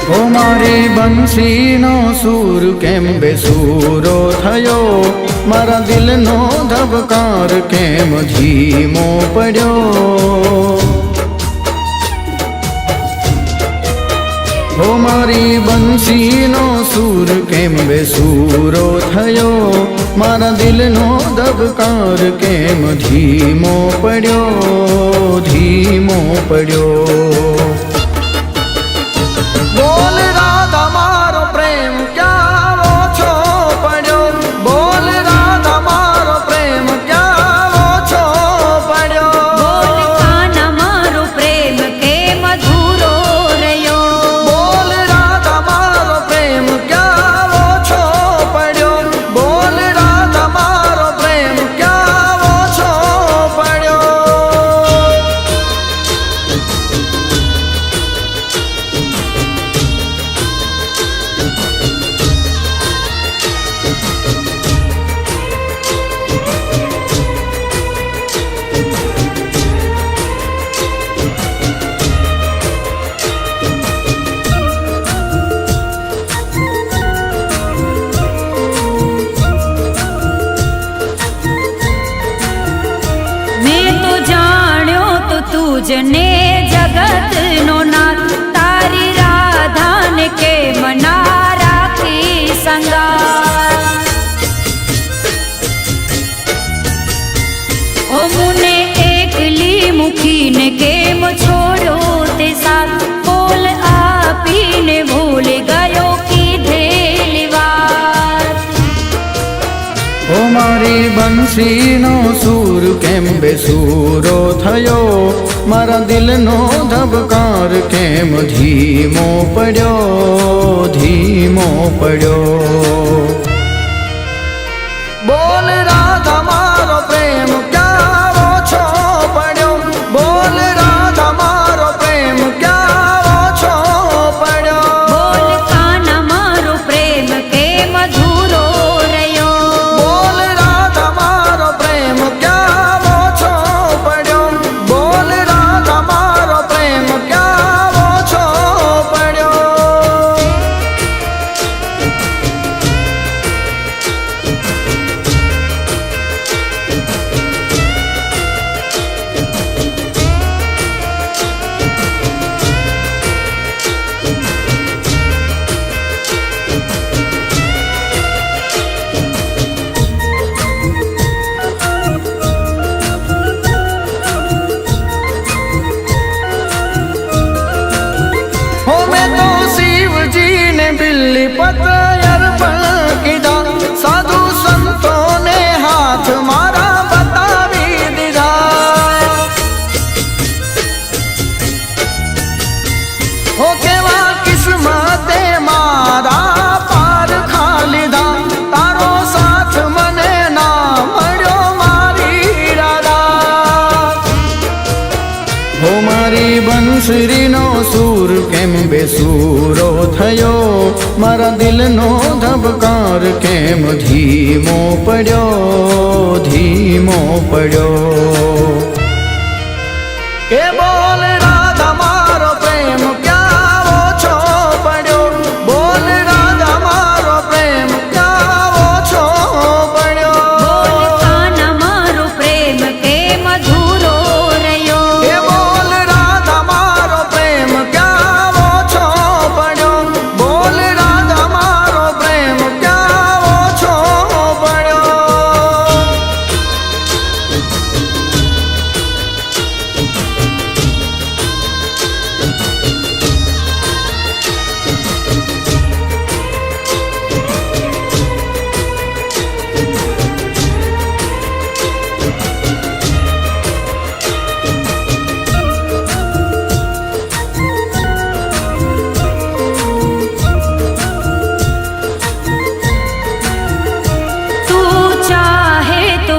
ओ मारी बंसीनो सूर केम बेसूरो थयो, मारा दिलनो धबकार केम धीमो पड्यो। ओ मारी बंसीनो सूर केम बेसूरो थयो, मारा दिलनो धबकार केम धीमो पड्यो, धीमो पड्यो। बोल राधा मारो प्रेम क्या ओछो पड्यो, बोल राधा मारो प्रेम क्या ओछो पड्यो। बोल कान्हा मारो प्रेम के मधुरो रह्यो, बोल राधा मारो प्रेम क्या ओछो पड्यो, बोल राधा मारो प्रेम क्या ओछो पड्यो। तुझने जगत नो नाथ, तारी राधा ने के मना राखी संगार। ओ मुने एकली मुखी ने केम छोड़ो ते साथ, बोल आपी ने भूल गयो की धेलीवार। ओ मारी बंसीनो सूर केम बेसूरो थयो, मारा दिलनो धबकार केम धीमो पड्यो, धीमो पड्यो। बोल राधा मारो प्रेम क्या ओछो पड्यो, बोल राधा मारो प्रेम क्या ओछो पड्यो। बोल कान्हा मारो प्रेम के मधुरो रह्यो, बोल राधा मारो प्रेम क्या ओछो पड्यो, बोल राधा मारो प्रेम क्या ओछो पड्यो। हो मैं तो शिव जी ने बिल्ली पत्र अर्पण कीधा, साधु संतों ने हाथ मारा बतावी दीधा। हो केवा किस्मते मारा पार खा लीधा, तारो साथ मने ना मळ्यो मारी राधा। हो मारी बंसरीनो सूर केम बेसूरो थयो, मारा दिलनो धबकार केम धीमो पड्यो, धीमो पड्यो। के बोल राधा मारो प्रेम क्या ओछो पड्यो, बोल राधा मारो प्रेम क्या ओछो पड्यो। बोल कान्हा मारो प्रेम के मधुरो रह्यो, के बोल राधा मारो प्रेम क्या ओछो पड्यो, बोल राधा मारो प्रेम क्या ओछो पड्यो।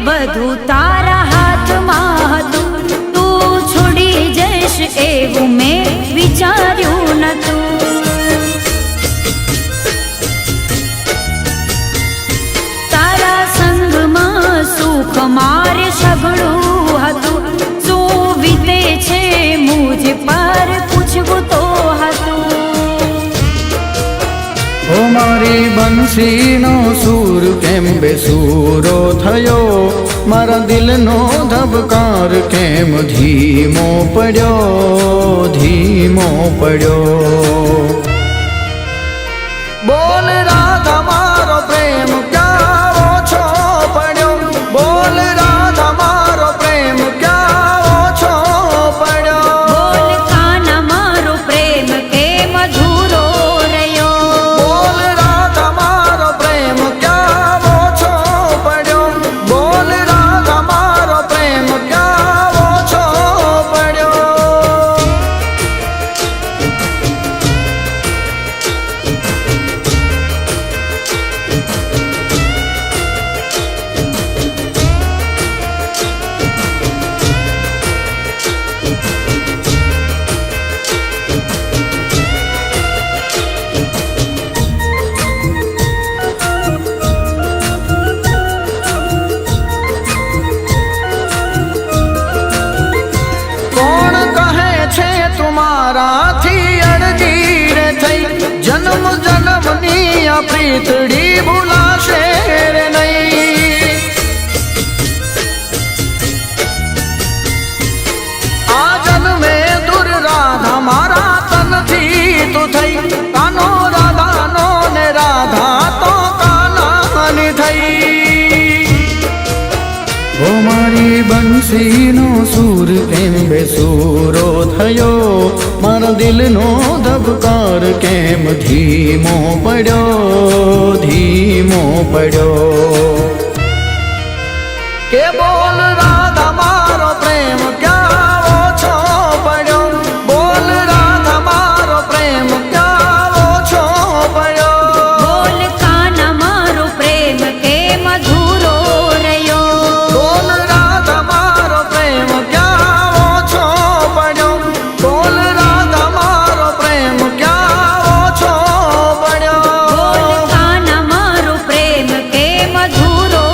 બધું તારા હાથમાં હતું, તું છોડી જઈશ એવું મેં વિચાર્યું નતું। તારા સંગમાં સુખ મારે સઘળું હતું, શું વીતે છે મુझ પર પૂછવું તો હતું। મારી બંસીનો સૂર કેમ બેસૂરો થયો, મારા દિલનો ધબકાર કેમ ધીમો પડ્યો, ધીમો પડ્યો. બોલ રાધા મારો પ્રેમ ક્યાં ઓછો પડ્યો, બોલ રાધા મારો પ્રેમ ક્યાં ઓછો પડ્યો. બોલ કાના મારો પ્રેમ કેમ અધૂરો રહ્યો, બોલ રાધા મારો પ્રેમ ક્યાં ઓછો પડ્યો, બોલ રાધા મારો પ્રેમ ક્યાં ઓછો પડ્યો. કોણ કહે છે તુમારાથી અડધી રે થઈ, જન્મ જન્મની આ પ્રીતડી ભૂલાશે રે નહીં. આ જન્મે દૂર રાધા મારા તનથી તું થઈ, કાનો રાધાનો ને રાધા તો કાનાની થઈ. ઓ મારી બંસીનો સૂર કેમ બેસૂરો થયો, મારા દિલનો ધબકાર કેમ ધીમો પડ્યો, ધીમો પડ્યો. કે બોલ રાધા મારો પ્રેમ ક્યાં ઓછો પડ્યો, બોલ રાધા મારો પ્રેમ ક્યાં ઓછો પડ્યો. બોલ કાના મારો પ્રેમ કેમ અધૂરો રહ્યો, બોલ રાધા મારો પ્રેમ ક્યાં ઓછો પડ્યો, બોલ રાધા મારો પ્રેમ ક્યાં ઓછો પડ્યો. બોલ કાના મારો પ્રેમ કેમ અધૂરો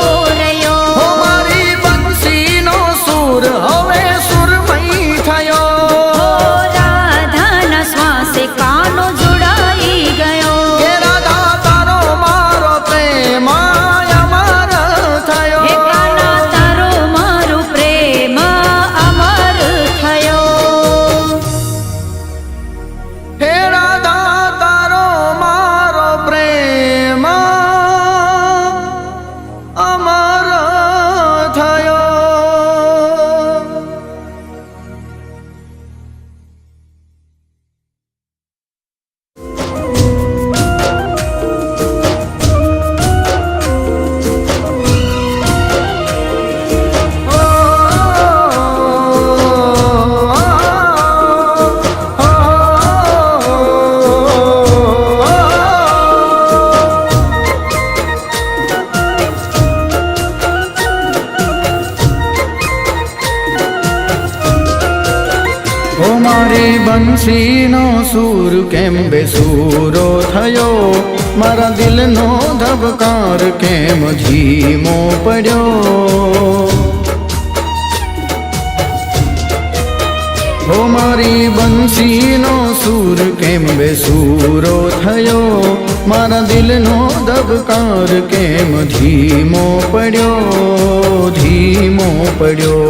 રહ્યો. હો મારી બંસીનો સૂર હવે સુરમય થયો, ઓ રાધાના શ્વાસે કાનો જોડાઈ ગયો, કે રાધા તારો મારો પ્રેમ અમર થયો. હે કાના તારો મારો પ્રેમ અમર થયો. હે રાધા તારો મારો પ્રેમ અમર થયો. ઓ મારી બંસીનો સૂર કેમ બેસૂરો થયો, મારા દિલનો ધબકાર કેમ ધીમો પડ્યો. ઓ મારી બંસીનો સૂર કેમ બેસૂરો થયો, મારા દિલનો ધબકાર કેમ ધીમો પડ્યો, ધીમો પડ્યો.